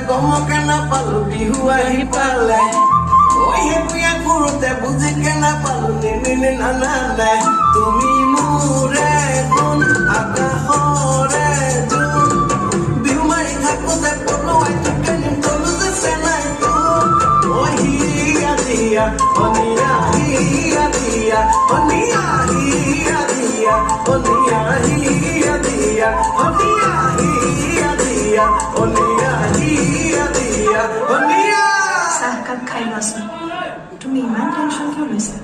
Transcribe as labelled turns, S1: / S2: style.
S1: Como que na palu bihu ahi pale oi he puya kurute buji ke na palu ni na na na tumi mure kun aga hore jun bihu mai thakute polo ai tuke nim tolu se senai tu oi hiya dia onia hiya dia onia hiya dia onia hiya dia onia hiya dia onia
S2: চাহকাপ খাই লোৱাচোন তুমি ইমান tension কিয় লৈছা